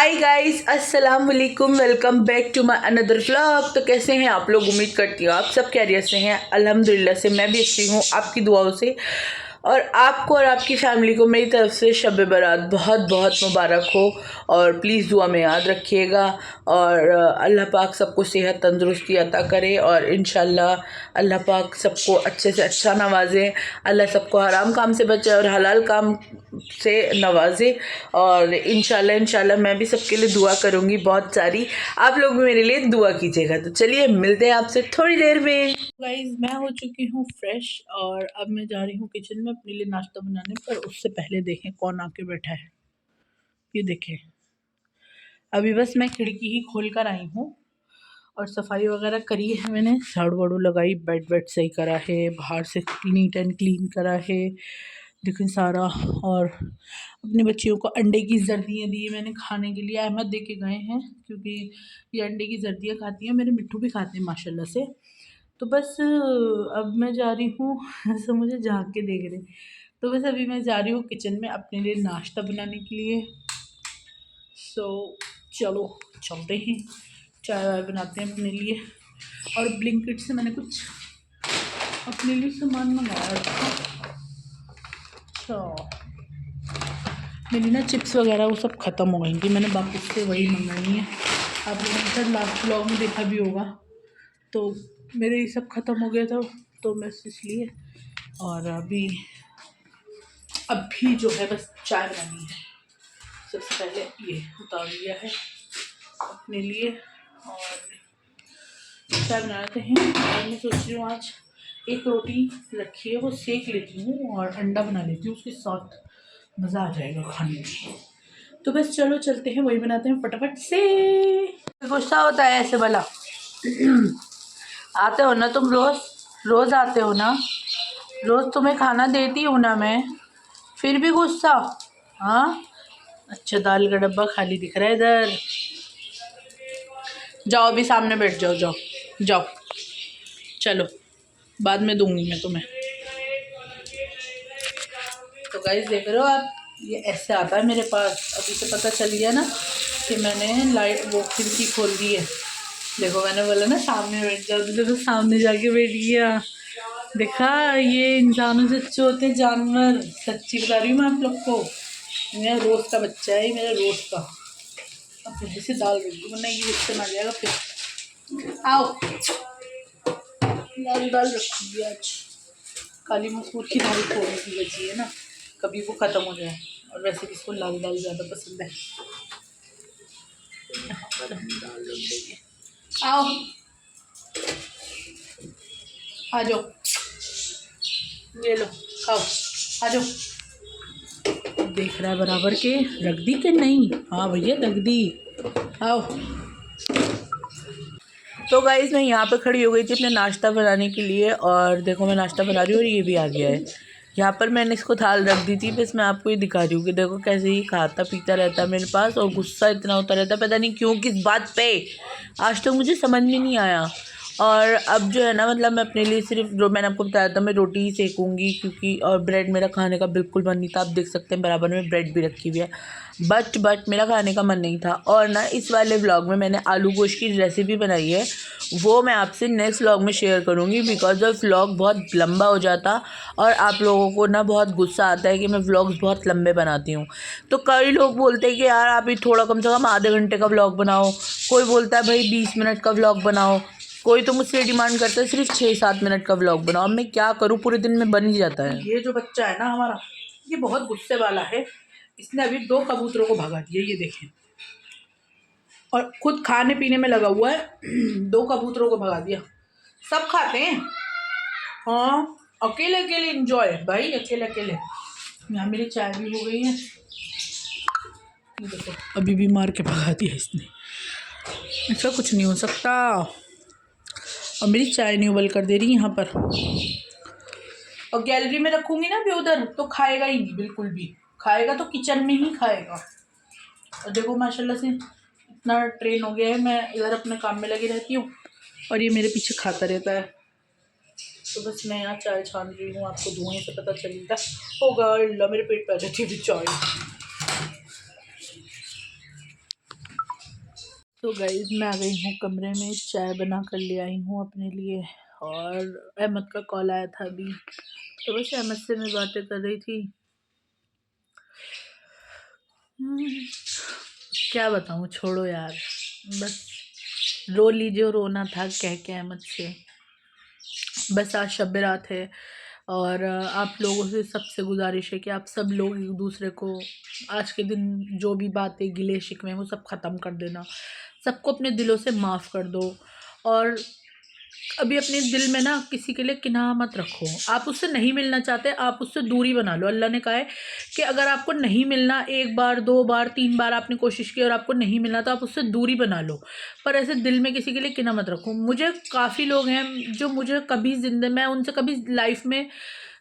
हाय guys, अस्सलाम वालेकुम। Welcome back to my another vlog. तो कैसे हैं आप लोग? उम्मीद करती हूँ आप सब खैरियत से हैं। अल्हम्दुलिल्लाह से मैं भी अच्छी हूँ आपकी दुआओं से। और आपको और आपकी फैमिली को मेरी तरफ से शब बारात बहुत बहुत मुबारक हो। और प्लीज़ दुआ में याद रखिएगा। और अल्लाह पाक सबको सेहत तंदुरुस्ती अता करे और इंशाल्लाह अल्लाह पाक सबको अच्छे से अच्छा नवाजे। अल्लाह सबको हराम काम से बचाए और हलाल काम से नवाजे। और इंशाल्लाह मैं भी सबके लिए दुआ करूँगी बहुत सारी। आप लोग भी मेरे लिए दुआ कीजिएगा। तो चलिए मिलते हैं आपसे थोड़ी देर में। गाइस, मैं हो चुकी हूँ फ्रेश और अब मैं जा रही हूँ किचन में अपने लिए नाश्ता बनाने। पर उससे पहले देखें कौन आके बैठा है। ये देखें, अभी बस मैं खिड़की ही खोल कर आई हूँ और सफाई वगैरह करी है मैंने। झाड़ू वाड़ू लगाई, बेड वेड सही करा है, बाहर से नीट एंड क्लीन करा है, लेकिन सारा। और अपनी बच्चियों को अंडे की जर्दियाँ दी मैंने खाने के लिए। अहमद दे के गए हैं क्योंकि ये अंडे की जर्दियाँ खाती हैं। मेरे मिट्ठू भी खाते हैं माशाल्लाह से। तो बस अब मैं जा रही हूँ ऐसा मुझे झाँक के देख रहे। तो बस अभी मैं जा रही हूँ किचन में अपने लिए नाश्ता बनाने के लिए। सो चलो चलते हैं, चाय वाय बनाते हैं अपने लिए। और ब्लिंकिट से मैंने कुछ अपने लिए सामान मंगाया था। अच्छा, मेरी ना चिप्स वगैरह वो सब ख़त्म हो गई थी, मैंने वापस से वही मंगाई है। आप लोगों ने शायद लास्ट व्लॉग में देखा भी होगा। तो मेरे ये सब ख़त्म हो गया था तो बस इसलिए। और अभी जो है बस चाय बनानी है। सबसे पहले ये उतार लिया है अपने लिए और चाय बनाते हैं। और मैं सोच रही हूँ आज एक रोटी रखी है वो सेक लेती हूँ और अंडा बना लेती हूँ, उसके साथ मज़ा आ जाएगा खाने में। तो बस चलो चलते हैं, वही बनाते हैं फटाफट से। गुस्सा होता है ऐसे भला? आते हो ना तुम, रोज़ रोज़ आते हो ना, रोज़ तुम्हें खाना देती हूँ ना मैं, फिर भी गुस्सा? हाँ, अच्छा दाल का डब्बा खाली दिख रहा है इधर। जाओ अभी सामने बैठ जाओ, जाओ जाओ, चलो बाद में दूंगी मैं तुम्हें। तो गाइस देख रहे हो आप, ये ऐसे आता है मेरे पास। अभी से पता चल गया ना कि मैंने लाइट वो खिड़की खोल दी है। देखो मैंने बोला ना सामने बैठ जाओ, तो सामने जाके बैठ गया। देखा, ये इंसानों से अच्छे होते हैं जानवर। सच्ची बता रही हूँ मैं आप लोग को। मेरा रोज का बच्चा है, मेरा रोज का। अब फिर से दाल रख दूँ वरना ये रिश्ते में आ जाएगा फिर। आओ, दाल रखूँगी आज। काली मसूर की दाल थोड़ी सी बची है ना, कभी वो ख़त्म हो जाए। और वैसे भी इसको लाल दाल ज़्यादा पसंद है। दाल रख देंगे। आओ आ जाओ, ये लो खाओ, आ जाओ। देख रहा है बराबर के रख दी कि नहीं? हाँ भैया रख दी, आओ। तो गाइस मैं यहाँ पे खड़ी हो गई थी अपने नाश्ता बनाने के लिए और देखो मैं नाश्ता बना रही हूँ और ये भी आ गया है। यहाँ पर मैंने इसको थाल रख दी थी। बस मैं आपको ये दिखा रही हूँ कि देखो कैसे ही खाता पीता रहता है मेरे पास और गुस्सा इतना होता रहता है, पता नहीं क्यों, किस बात पे आज तक मुझे समझ में नहीं आया। और अब जो है ना, मतलब मैं अपने लिए सिर्फ जो मैंने आपको बताया था मैं रोटी ही सेकूँगी क्योंकि और ब्रेड मेरा खाने का बिल्कुल मन नहीं था। आप देख सकते हैं बराबर में ब्रेड भी रखी हुई है, बट मेरा खाने का मन नहीं था। और ना इस वाले व्लॉग में मैंने आलू गोश्त की रेसिपी बनाई है, वो मैं आपसे नेक्स्ट व्लॉग में शेयर करूँगी बिकॉज ऑफ व्लॉग बहुत लंबा हो जाता और आप लोगों को ना बहुत गुस्सा आता है कि मैं व्लॉग्स बहुत लंबे बनाती हूँ। तो कई लोग बोलते हैं कि यार आप ही थोड़ा कम से कम आधे घंटे का व्लॉग बनाओ, कोई बोलता है भाई 20 मिनट का व्लॉग बनाओ, कोई तो मुझसे डिमांड करता है सिर्फ 6-7 मिनट का व्लॉग बनाओ। अब मैं क्या करूँ, पूरे दिन में बन ही जाता है। ये जो बच्चा है ना हमारा, ये बहुत गुस्से वाला है। इसने अभी 2 कबूतरों को भगा दिया, ये देखें, और खुद खाने पीने में लगा हुआ है। 2 कबूतरों को भगा दिया। सब खाते हैं, हाँ, अकेले अकेले इंजॉय भाई, अकेले अकेले। यहाँ मेरी चाय भी हो गई है, देखो अभी भी मार के भगा दिया इसने। ऐसा कुछ नहीं हो सकता। और मेरी चाय नहीं उबल कर दे रही यहाँ पर। और गैलरी में रखूँगी ना भी उधर तो खाएगा ही नहीं, बिल्कुल भी। खाएगा तो किचन में ही खाएगा। और देखो माशाल्लाह से इतना ट्रेन हो गया है, मैं इधर अपने काम में लगी रहती हूँ और ये मेरे पीछे खाता रहता है। तो बस मैं यहाँ चाय छान रही हूँ, आपको धुएं से पता चलेगा होगा। अल्लाह मेरे पेट पे आ जाती है चाय। तो गाइस मैं आ गई हूँ कमरे में, चाय बना कर ले आई हूँ अपने लिए। और अहमद का कॉल आया था अभी, तो बस अहमद से मैं बातें कर रही थी। क्या बताऊँ, छोड़ो यार, बस रो लीजिए, रोना था कह के अहमद से। बस आज शब रात है और आप लोगों से सबसे गुजारिश है कि आप सब लोग एक दूसरे को आज के दिन जो भी बातें गिले शिकवे वो सब ख़त्म कर देना, सबको अपने दिलों से माफ़ कर दो। और अभी अपने दिल में ना किसी के लिए किनाह मत रखो। आप उससे नहीं मिलना चाहते, आप उससे दूरी बना लो। अल्लाह ने कहा है कि अगर आपको नहीं मिलना, एक बार, दो बार, तीन बार आपने कोशिश की और आपको नहीं मिलना, तो आप उससे दूरी बना लो, पर ऐसे दिल में किसी के लिए किनाह मत रखो। मुझे काफ़ी लोग हैं जो मुझे कभी मैं उनसे कभी लाइफ में,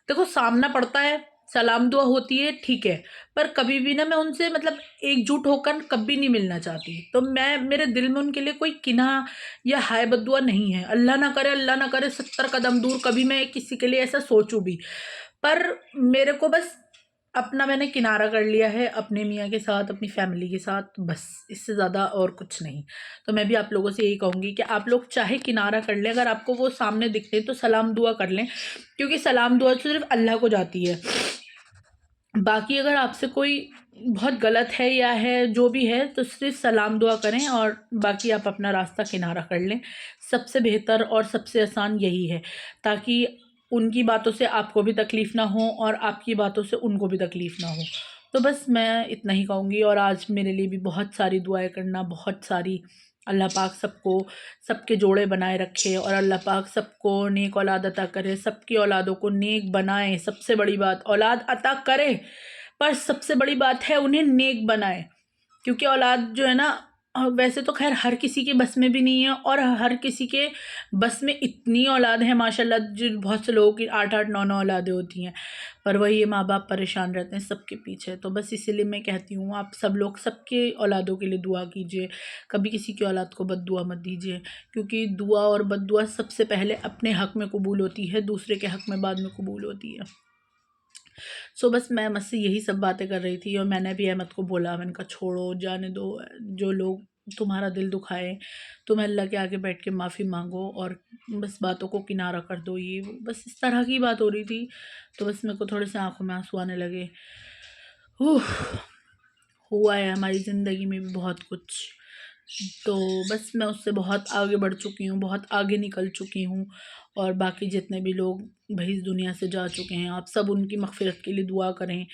देखो, सामना पड़ता है, सलाम दुआ होती है, ठीक है, पर कभी भी ना मैं उनसे मतलब एकजुट होकर कभी नहीं मिलना चाहती। तो मैं, मेरे दिल में उनके लिए कोई किन्हा या हाय बद्दुआ नहीं है। अल्लाह ना करे 70 कदम दूर कभी मैं किसी के लिए ऐसा सोचूं भी। पर मेरे को बस अपना मैंने किनारा कर लिया है अपने मियाँ के साथ, अपनी फैमिली के साथ, बस इससे ज़्यादा और कुछ नहीं। तो मैं भी आप लोगों से यही कहूँगी कि आप लोग चाहे किनारा कर लें, अगर आपको वो सामने दिखते हैं तो सलाम दुआ कर लें, क्योंकि सलाम दुआ तो सिर्फ अल्लाह को जाती है। बाकी अगर आपसे कोई बहुत गलत है या है जो भी है, तो सिर्फ सलाम दुआ करें और बाकी आप अपना रास्ता किनारा कर लें। सबसे बेहतर और सबसे आसान यही है, ताकि उनकी बातों से आपको भी तकलीफ़ ना हो और आपकी बातों से उनको भी तकलीफ़ ना हो। तो बस मैं इतना ही कहूँगी। और आज मेरे लिए भी बहुत सारी दुआएं करना, बहुत सारी। अल्लाह पाक सबको, सबके जोड़े बनाए रखे और अल्लाह पाक सबको नेक औलाद अता करे, सबकी औलादों को नेक बनाए। सबसे बड़ी बात, औलाद अता करे, पर सबसे बड़ी बात है उन्हें नेक बनाए। क्योंकि औलाद जो है ना, वैसे तो खैर हर किसी के बस में भी नहीं है, और हर किसी के बस में इतनी औलाद है माशाल्लाह, जो बहुत से लोगों की 8-8 9-9 औलादें होती हैं, पर वही ये माँ बाप परेशान रहते हैं सबके पीछे। तो बस इसीलिए मैं कहती हूँ, आप सब लोग सबके औलादों के लिए दुआ कीजिए, कभी किसी की औलाद को बद्दुआ मत दीजिए, क्योंकि दुआ और बद्दुआ सबसे पहले अपने हक़ में कबूल होती है, दूसरे के हक़ में बाद में कबूल होती है। सो बस मैं अहमद से यही सब बातें कर रही थी, और मैंने भी अहमद को बोला, मैंने कहा छोड़ो, जाने दो, जो लोग तुम्हारा दिल दुखाए, तुम अल्लाह के आगे बैठ के माफ़ी मांगो और बस बातों को किनारा कर दो। ये बस इस तरह की बात हो रही थी, तो बस मेरे को थोड़े से आंखों में आंसू आने लगे। हुआ है हमारी ज़िंदगी में भी बहुत कुछ, तो बस मैं उससे बहुत आगे बढ़ चुकी हूँ, बहुत आगे निकल चुकी हूँ। और बाकी जितने भी लोग भाई इस दुनिया से जा चुके हैं, आप सब उनकी मग़फ़िरत के लिए दुआ करें।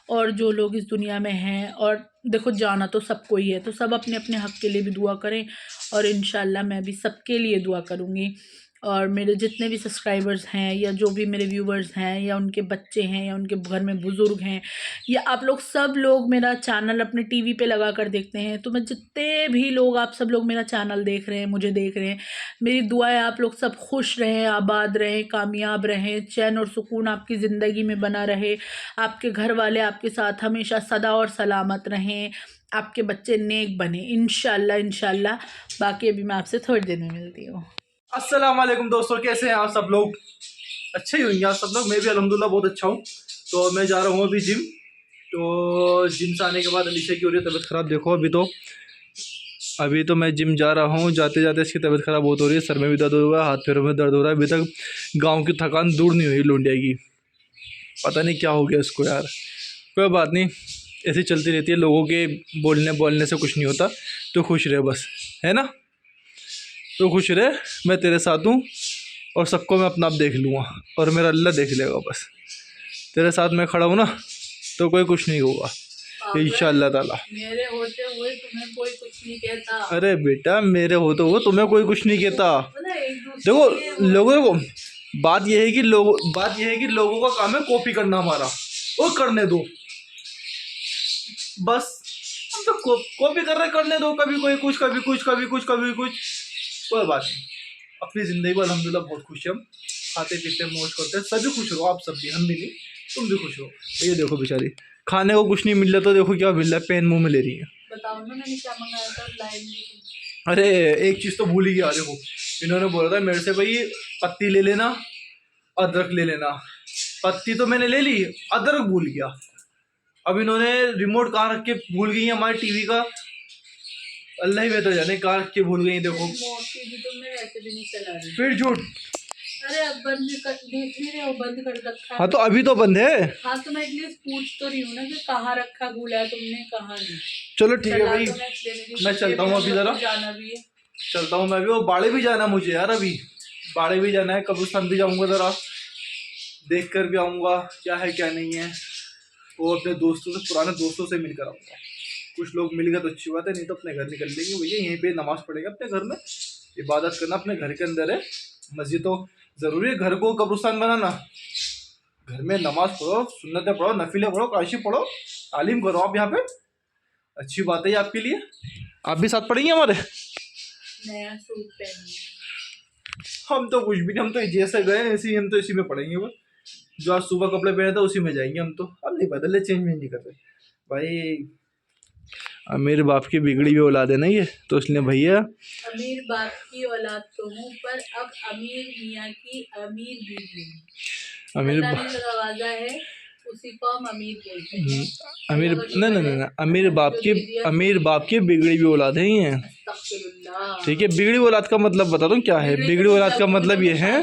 और जो लोग इस दुनिया में हैं, और देखो जाना तो सबको ही है, तो सब अपने अपने हक़ के लिए भी दुआ करें, और इंशाल्लाह मैं भी सबके लिए दुआ करूँगी। और मेरे जितने भी सब्सक्राइबर्स हैं, या जो भी मेरे व्यूवर्स हैं, या उनके बच्चे हैं, या उनके घर में बुज़ुर्ग हैं, या आप लोग सब लोग मेरा चैनल अपने टीवी पे लगा कर देखते हैं, तो मैं जितने भी लोग, आप सब लोग मेरा चैनल देख रहे हैं, मुझे देख रहे हैं, मेरी दुआ है आप लोग सब खुश रहें, आबाद रहें, कामयाब रहें, चैन और सुकून आपकी ज़िंदगी में बना रहे, आपके घर वाले आपके साथ हमेशा सदा और सलामत रहें, आपके बच्चे नेक बने, इंशाल्लाह इंशाल्लाह। बाकी अभी मैं आपसे थोड़ी देर में मिलती हूँ। अस्सलाम वालेकुम दोस्तों, कैसे हैं आप सब लोग? अच्छे ही होंगे आप सब लोग। मैं भी अल्हम्दुलिल्लाह बहुत अच्छा हूँ। तो मैं जा रहा हूँ अभी जिम। तो जिम से आने के बाद अलीशा की हो रही है तबीयत ख़राब। देखो अभी तो मैं जिम जा रहा हूँ, जाते जाते इसकी तबीयत ख़राब बहुत हो रही है, सर में भी दर्द हो रहा है, हाथ पैरों में दर्द हो रहा है। अभी तक गाँव की थकान दूर नहीं हुई लौंडिया की, पता नहीं क्या हो गया इसको यार। कोई बात नहीं, ऐसी चलती रहती है, लोगों के बोलने से कुछ नहीं होता। तो खुश रहे बस, है ना? तो खुश रहे, मैं तेरे साथ हूँ और सबको मैं अपना आप देख लूँगा और मेरा अल्लाह देख लेगा। बस तेरे साथ मैं खड़ा हूँ ना, तो कोई कुछ नहीं होगा इंशाअल्लाह ताला। मेरे होते हुए तुम्हें कोई कुछ नहीं कहता। अरे बेटा, मेरे होते हुए तुम्हें कोई कुछ नहीं कहता। देखो लोगों को बात यह है कि लोगों का काम है कॉपी करना हमारा, वो करने दो बस। हम तो कॉपी कर रहे, करने दो, कभी कोई कुछ, कभी कुछ, कभी कुछ, कभी कुछ, कोई बात नहीं। अपनी ज़िंदगी में अल्हम्दुलिल्लाह बहुत खुश हैं हम, खाते पीते मौज करते हैं, सभी खुश रहो, आप सब भी, हम भी नहीं, तुम भी खुश रहो। ये देखो बेचारी, खाने को कुछ नहीं मिल रहा तो देखो क्या मिल रहा है, पेन मुंह में ले रही है। बताओ ना मैंने क्या मंगाया था, लाइन में। अरे एक चीज़ तो भूल ही गया। देखो इन्होंने बोला था मेरे से, भाई पत्ती ले लेना, अदरक ले लेना। पत्ती तो मैंने ले ली, अदरक भूल गया। अब इन्होंने रिमोट कहाँ रख के भूल गई है हमारे टीवी का। अल्लाह ही बेहतर जाने कार के भूल गई। देखो मोटी भी तो मैं ऐसे भी नहीं चला रही। फिर झूठ। अरे अब बंद कर, देख नहीं रहे हो, बंद कर रखा। हाँ तो अभी तो बंद है। हाँ तो मैं एटलीस्ट पूछ तो रही हूँ ना कि कहाँ रखा भूला है तुमने, कहाँ नहीं। चलो ठीक है भाई, तो मैं चलता हूँ अभी जरा, जाना भी है। चलता हूँ मैं भी। वो बाड़े भी जाना मुझे यार, अभी बाड़े भी जाना है, कब्रिस्तान भी जाऊँगा, जरा देख कर भी आऊँगा क्या है क्या नहीं है। वो अपने दोस्तों से, पुराने दोस्तों से मिलकर आऊँगा। कुछ लोग मिल गए तो अच्छी बात है, नहीं तो अपने घर निकल लेंगे भैया। यहीं पे नमाज पढ़ेगा अपने घर में, इबादत करना अपने घर के अंदर है। मस्जिद तो ज़रूरी है, घर को कब्रिस्तान बनाना। घर में नमाज पढ़ो, सुन्नतें पढ़ो, नफिले पढ़ो, काशी पढ़ो, तालीम करो आप यहाँ पे। अच्छी बात है ये आपके लिए। आप भी साथ पढ़ेंगे हमारे? नया सूट पहनिए। हम तो कुछ भी नहीं, हम तो जैसे गए ऐसे ही, हम तो इसी में पढ़ेंगे बस। जो आज सुबह कपड़े पहने थे उसी में जाएंगे हम तो। अब नहीं बदले, चेंज में नहीं करते भाई। अमीर बाप की बिगड़ी हुई औलाद है ना ये, तो इसलिए भैया अमीर बाप की औलाद तो हूँ, पर अब अमीर मियाँ की अमीर बीवी हूँ। अमीर अल्लाह ने जो नवाजा है उसी को हम अमीर बोलते हैं। अमीर ना अमीर बाप की बिगड़ी हुई औलाद है ये। अस्तगफिरुल्लाह। ठीक है, बिगड़ी हुई औलाद का मतलब बता दूं क्या है? बिगड़ी हुई औलाद का मतलब ये है,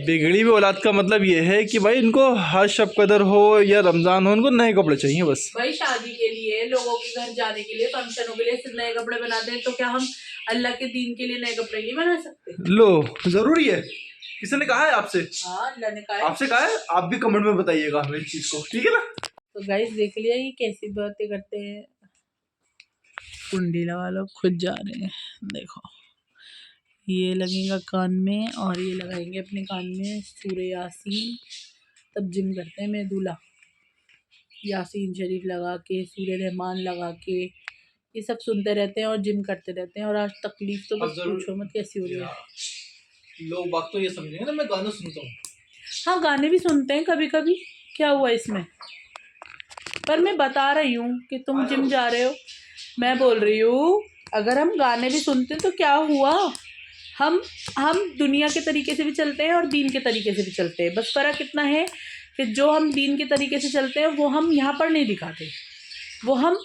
बिगड़ी हुई औलाद का मतलब ये है कि भाई इनको हर शब कदर हो या रमजान हो, इनको नए कपड़े चाहिए बस। भाई शादी के लिए, लोगों के घर जाने के लिए, फंक्शनों के लिए सिर्फ नए कपड़े बनाते हैं, तो क्या हम अल्लाह के दीन के लिए नए कपड़े नहीं बना सकते? लो, जरूरी है? किसने कहा है आपसे? हाँ, अल्लाह ने कहा है। आपसे कहा है? आप भी कमेंट में बताइएगा हमें इस चीज को, ठीक है ना? तो गाइस देख लिया ये कैसी बातें करते हैं। कुंडी लगा लो, खुद जा रहे हैं। देखो ये लगेगा कान में और ये लगाएंगे अपने कान में सूरह यासीन, तब जिम करते हैं। मैं दूल्हा यासीन शरीफ लगा के, सूरह रहमान लगा के, ये सब सुनते रहते हैं और जिम करते रहते हैं। और आज तकलीफ तो बस पूछो मत कैसी हो रही है। लोग बात तो ये समझेंगे ना मैं गाना सुनता हूँ। हाँ गाने भी सुनते हैं कभी कभी, क्या हुआ इसमें? पर मैं बता रही हूँ कि तुम जिम जा रहे हो, मैं बोल रही हूँ अगर हम गाने भी सुनते हैं तो क्या हुआ? हम दुनिया के तरीके से भी चलते हैं और दीन के तरीके से भी चलते हैं। बस फ़र्क इतना है कि जो हम दीन के तरीके से चलते हैं वो हम यहाँ पर नहीं दिखाते, वो हम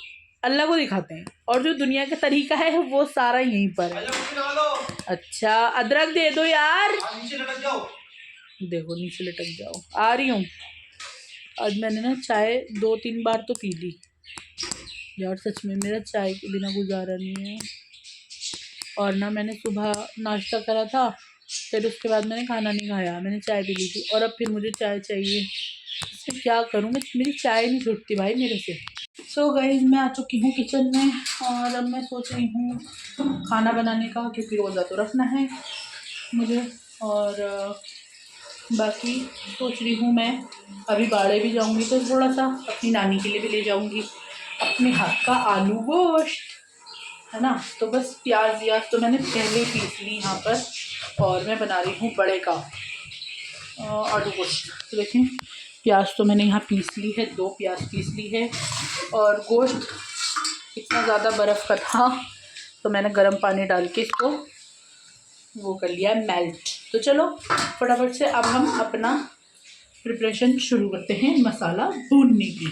अल्लाह को दिखाते हैं। और जो दुनिया का तरीका है वो सारा यहीं पर है। अच्छा अदरक दे दो यार। नीचे लटक जाओ। देखो नीचे लटक जाओ, आ रही हूँ। आज मैंने ना चाय 2-3 बार तो पी ली यार, सच में मेरा चाय के बिना गुजारा नहीं है। और ना मैंने सुबह नाश्ता करा था, फिर उसके बाद मैंने खाना नहीं खाया, मैंने चाय पी ली थी और अब फिर मुझे चाय चाहिए। इसमें क्या करूँ मैं, मेरी चाय नहीं छूटती भाई मेरे से। सो गाइस मैं आ चुकी हूँ किचन में और अब मैं सोच रही हूँ खाना बनाने का, क्योंकि रोज़ा तो रखना है मुझे। और बाकी सोच रही हूँ मैं अभी बाड़े भी जाऊँगी तो थोड़ा सा अपनी नानी के लिए भी ले जाऊँगी अपने हाथ का आलू गोश्त, है ना। तो बस प्याज तो मैंने पहले पीस ली यहाँ पर और मैं बना रही हूँ बड़े का आलू गोश्त। तो देखें प्याज तो मैंने यहाँ पीस ली है, 2 प्याज पीस ली है। और गोश्त इतना ज़्यादा बर्फ़ का था तो मैंने गर्म पानी डाल के इसको वो कर लिया मेल्ट। तो चलो फटाफट से अब हम अपना प्रिपरेशन शुरू करते हैं मसाला भूनने की।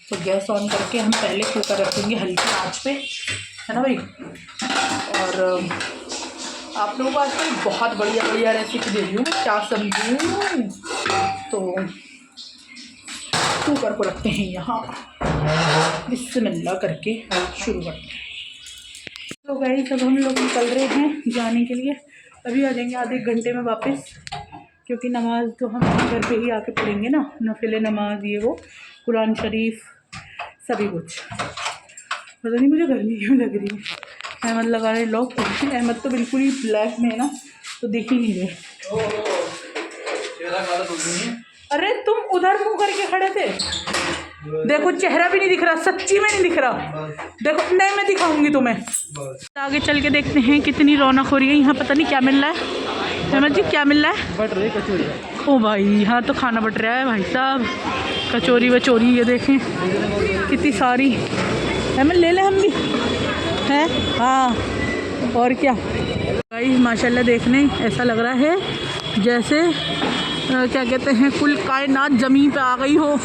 तो गैस ऑन करके हम पहले कुकर रखेंगे हल्की आंच पे, है ना भाई। और आप लोगों को आजकल बहुत बढ़िया रेसिपी दे रही हूँ, क्या समझूँ। तो कुकर को रखते हैं यहाँ, बिस्मिल्लाह करके शुरू करते हैं। तो गाइस अब हम लोग निकल रहे हैं जाने के लिए, अभी आ जाएंगे आधे घंटे में वापस, क्योंकि नमाज तो हम घर पे ही आके पढ़ेंगे ना, नफिले नमाज ये वो कुरान शरीफ सभी कुछ। पता नहीं मुझे गर्मी क्यों लग रही है। अहमद लगा रहे लोग, अहमद तो बिल्कुल ही ब्लैक में है ना, तो देख ही नहीं रहे। अरे तुम उधर मुँह करके खड़े थे, देखो चेहरा भी नहीं दिख रहा, सच्ची में नहीं दिख रहा। देखो नहीं मैं दिखाऊंगी तुम्हें। आगे चल के देखते हैं कितनी रौनक हो रही है यहाँ। पता नहीं क्या मिल रहा है अहमद जी, क्या मिल रहा है? बट रही कचौरी। ओ भाई यहाँ तो खाना बट रहा है भाई साहब, कचौरी वचौरी ये देखें कितनी सारी। अहमद ले लें हम भी हैं? हाँ और क्या भाई, माशाल्लाह देखने ऐसा लग रहा है जैसे क्या कहते हैं कुल कायनात ज़मीन पे आ गई हो।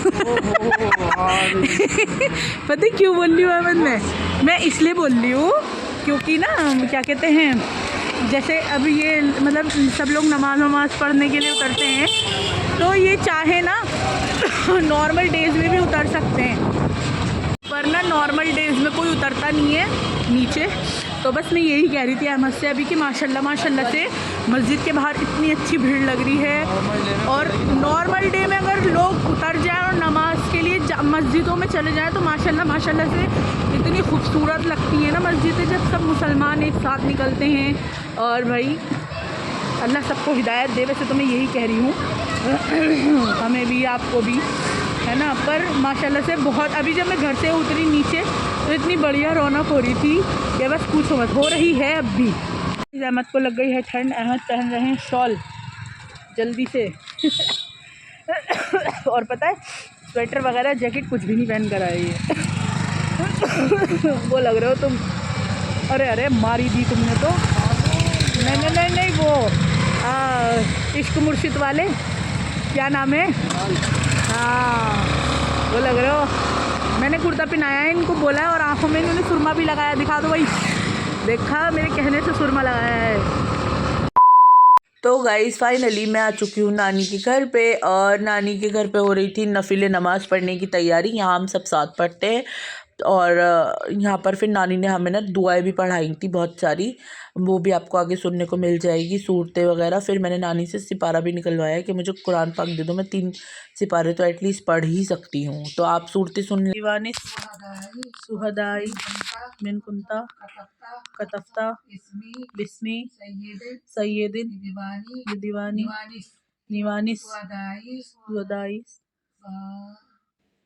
पता क्यों बोल रही हूँ अहमद मैं? मैं इसलिए बोल रही हूँ क्योंकि ना क्या कहते हैं, जैसे अभी ये मतलब सब लोग नमाज़ पढ़ने के लिए उतरते हैं, तो ये चाहे ना नॉर्मल डेज़ में भी उतर सकते हैं, पर ना नॉर्मल डेज़ में कोई उतरता नहीं है नीचे। तो बस मैं यही कह रही थी अहमद से अभी कि माशाल्लाह से मस्जिद के बाहर इतनी अच्छी भीड़ लग रही है। और नॉर्मल डे में अगर लोग उतर जाएं और नमाज के लिए मस्जिदों में चले जाएं तो माशाल्लाह से इतनी खूबसूरत लगती है ना मस्जिदें, जब सब मुसलमान एक साथ निकलते हैं। और भाई अल्लाह सबको हिदायत दे, वैसे तो मैं यही कह रही हूँ हमें भी आपको भी, है ना। पर माशाल्लाह से बहुत, अभी जब मैं घर से उतरी नीचे तो इतनी बढ़िया रौनक हो रही थी कि बस पूछो मत, हो रही है अब भी। अहमद को लग गई है ठंड, अहमद पहन रहे हैं शॉल जल्दी से और पता है स्वेटर वगैरह जैकेट कुछ भी नहीं पहन कर आए ये वो लग रहे हो तुम, अरे मारी दी तुमने तो। नहीं वो इश्क मुर्शिद वाले, क्या नाम है, हाँ वो लग रहे हो। मैंने कुर्ता पहनाया है इनको, बोला है, और आंखों में इन्होंने सुरमा भी लगाया, दिखा दो भाई, देखा मेरे कहने से सुरमा लगाया है। तो गाइस फाइनली मैं आ चुकी हूँ नानी के घर पे, और नानी के घर पे हो रही थी नफिले नमाज़ पढ़ने की तैयारी। यहाँ हम सब साथ पढ़ते हैं, और यहाँ पर फिर नानी ने हमें ना दुआएं भी पढ़ाई थी बहुत सारी, वो भी आपको आगे सुनने को मिल जाएगी, सूरतें वगैरह। फिर मैंने नानी से सिपारा भी निकलवाया कि मुझे कुरान पाक दे दो, मैं 3 सिपारे तो एटलीस्ट पढ़ ही सकती हूँ। तो आप सूरतें सुन लें। दीवानी सुहदाई मिन कुंता कतफ्ता बिस्मी सैयदिन दीवानी निवानिस वदाइस,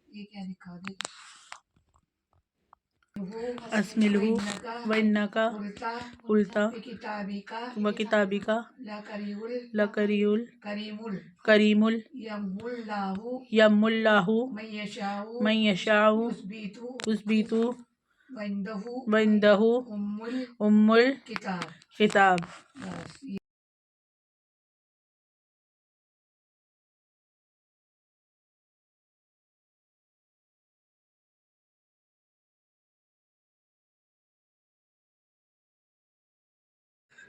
ये क्या लिखा असमिलहू वन्नका उल्टा व किताबिका लकरियुल करीमुल यमुल्लाहु मयशाहु उसबीतु वंदहु उम्मुल किताब।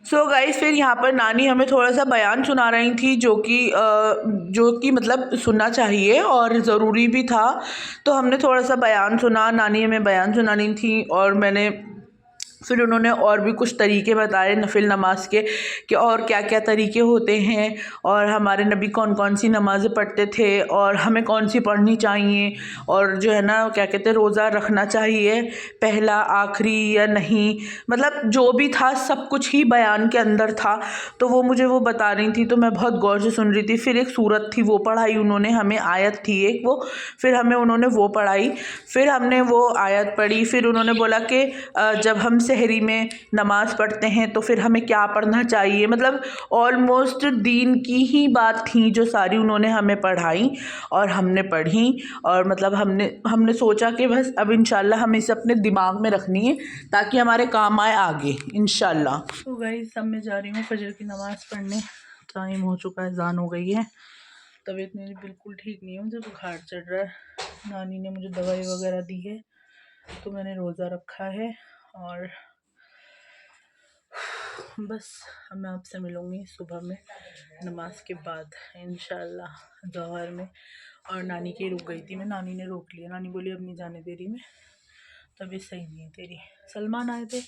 सो गाइस फिर यहाँ पर नानी हमें थोड़ा सा बयान सुना रही थी, जो कि मतलब सुनना चाहिए और ज़रूरी भी था। तो हमने थोड़ा सा बयान सुना, नानी हमें बयान सुनानी थी, और मैंने फिर उन्होंने और भी कुछ तरीके बताए नफिल नमाज के, कि और क्या क्या तरीके होते हैं, और हमारे नबी कौन कौन सी नमाज़ें पढ़ते थे, और हमें कौन सी पढ़नी चाहिए, और जो है ना क्या कहते हैं रोज़ा रखना चाहिए पहला आखिरी या नहीं, मतलब जो भी था सब कुछ ही बयान के अंदर था। तो वो मुझे वो बता रही थी, तो मैं बहुत गौर से सुन रही थी। फिर एक सूरत थी वो पढ़ाई उन्होंने हमें, आयत थी एक वो, फिर हमें उन्होंने वो पढ़ाई, फिर हमने वो आयत पढ़ी। फिर उन्होंने बोला कि जब हम सहरी में नमाज़ पढ़ते हैं तो फिर हमें क्या पढ़ना चाहिए, मतलब ऑलमोस्ट दीन की ही बात थी जो सारी उन्होंने हमें पढ़ाई और हमने पढ़ी। और मतलब हमने सोचा कि बस अब इंशाल्लाह हमें इसे अपने दिमाग में रखनी है ताकि हमारे काम आए आगे इंशाल्लाह। तो गाइस सब मैं जा रही हूँ फजर की नमाज़ पढ़ने, टाइम हो चुका है, अज़ान हो गई है। तबीयत मेरी बिल्कुल ठीक नहीं है, मुझे बुखार चढ़ रहा है। नानी ने मुझे दवाई वगैरह दी है, तो मैंने रोज़ा रखा है, और बस अब मैं आपसे मिलूँगी सुबह में नमाज के बाद इंशाल्लाह ज़ोहर में। और नानी की रुक गई थी मैं, नानी ने रोक लिया, नानी बोली अब नहीं जाने दे रही मैं, तबीयत सही नहीं है तेरी। सलमान आए थे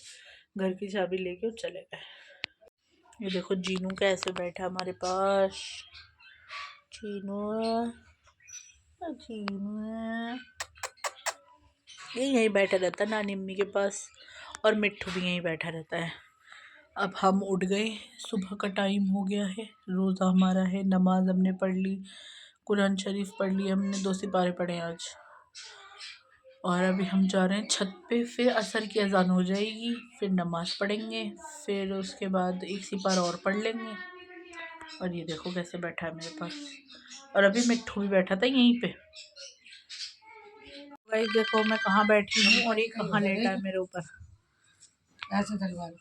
घर की चाबी लेके और चले गए। ये देखो जीनू कैसे बैठा हमारे पास, जीनू जीनू ये यहीं बैठा रहता है नानी अम्मी के पास, और मिट्ठू भी यहीं बैठा रहता है। अब हम उठ गए, सुबह का टाइम हो गया है, रोज़ा हमारा है, नमाज हमने पढ़ ली, कुरान शरीफ पढ़ ली हमने, 2 सिपारे पढ़े आज, और अभी हम जा रहे हैं छत पे। फिर असर की अज़ान हो जाएगी, फिर नमाज़ पढ़ेंगे, फिर उसके बाद 1 सिपारा और पढ़ लेंगे। और ये देखो कैसे बैठा है मेरे पास, और अभी मिट्ठू भी बैठा था यहीं पे। भाई देखो मैं कहाँ बैठी हूँ और ये कहाँ लेटा है मेरे ऊपर, ऐसे तलवार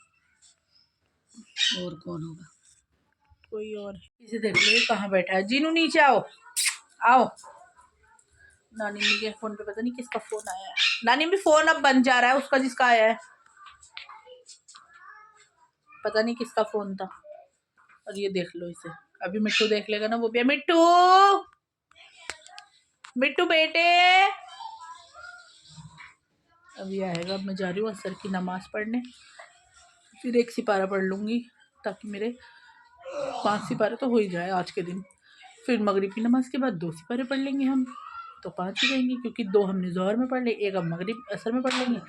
और कौन होगा, कोई और। इसे देख लो कहाँ बैठा है। जीनू नीचे आओ, आओ नानी अम्मी के फ़ोन पे पता नहीं किसका फ़ोन आया है। नानी अम्मी फ़ोन अब बन जा रहा है उसका जिसका आया है, पता नहीं किसका फ़ोन था। और ये देख लो इसे, अभी मिट्टू देख लेगा ना, वो भी मिट्टू मिट्टू बेटे अभी आएगा। मैं जा रही हूँ असर की नमाज़ पढ़ने, फिर 1 सिपारा पढ़ लूँगी ताकि मेरे 5 सिपारे तो हो ही जाए आज के दिन। फिर मगरिब की नमाज़ के बाद 2 सिपारे पढ़ लेंगे हम, तो 5 ही जाएंगे, क्योंकि 2 हमने ज़ोहर में पढ़ लिए, 1 अब मगरिब असर में पढ़ लेंगे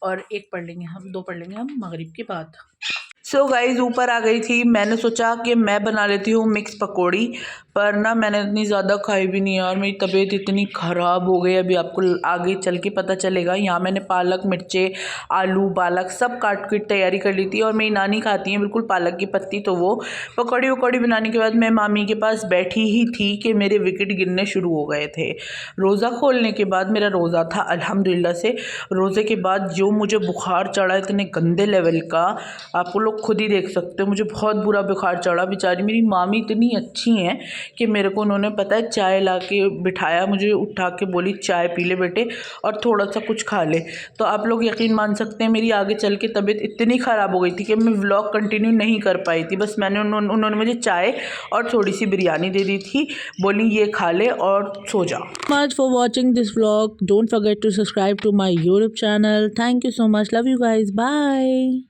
और 1 पढ़ लेंगे हम, 2 पढ़ लेंगे हम मगरिब के बाद। सो गाइज़ ऊपर आ गई थी, मैंने सोचा कि मैं बना लेती हूँ मिक्स पकौड़ी, पर ना मैंने इतनी ज़्यादा खाई भी नहीं और मेरी तबीयत इतनी ख़राब हो गई। अभी आपको आगे चल के पता चलेगा। यहाँ मैंने पालक, मिर्चे, आलू, पालक सब काट के तैयारी कर ली थी और मेरी नानी खाती हैं बिल्कुल पालक की पत्ती, तो वो पकौड़ी वकौड़ी बनाने के बाद मैं मामी के पास बैठी ही थी कि मेरे विकेट गिरने शुरू हो गए थे। रोज़ा खोलने के बाद मेरा रोज़ा था अल्हम्दुलिल्लाह से। रोज़े के बाद जो मुझे बुखार चढ़ा इतने गंदे लेवल का, आपको लोग खुद ही देख सकते हो, मुझे बहुत बुरा बुखार चढ़ा। बेचारी मेरी मामी इतनी अच्छी हैं कि मेरे को उन्होंने पता है चाय ला के बिठाया, मुझे उठा के बोली चाय पी ले बेटे और थोड़ा सा कुछ खा ले। तो आप लोग यकीन मान सकते हैं मेरी आगे चल के तबीयत इतनी ख़राब हो गई थी कि मैं व्लॉग कंटिन्यू नहीं कर पाई थी। बस मैंने उन्होंने मुझे चाय और थोड़ी सी बिरयानी दे दी थी, बोली ये खा ले और सो जा। Much for watching this vlog, don't forget to subscribe to my YouTube channel. Thank you so much, love you guys, bye.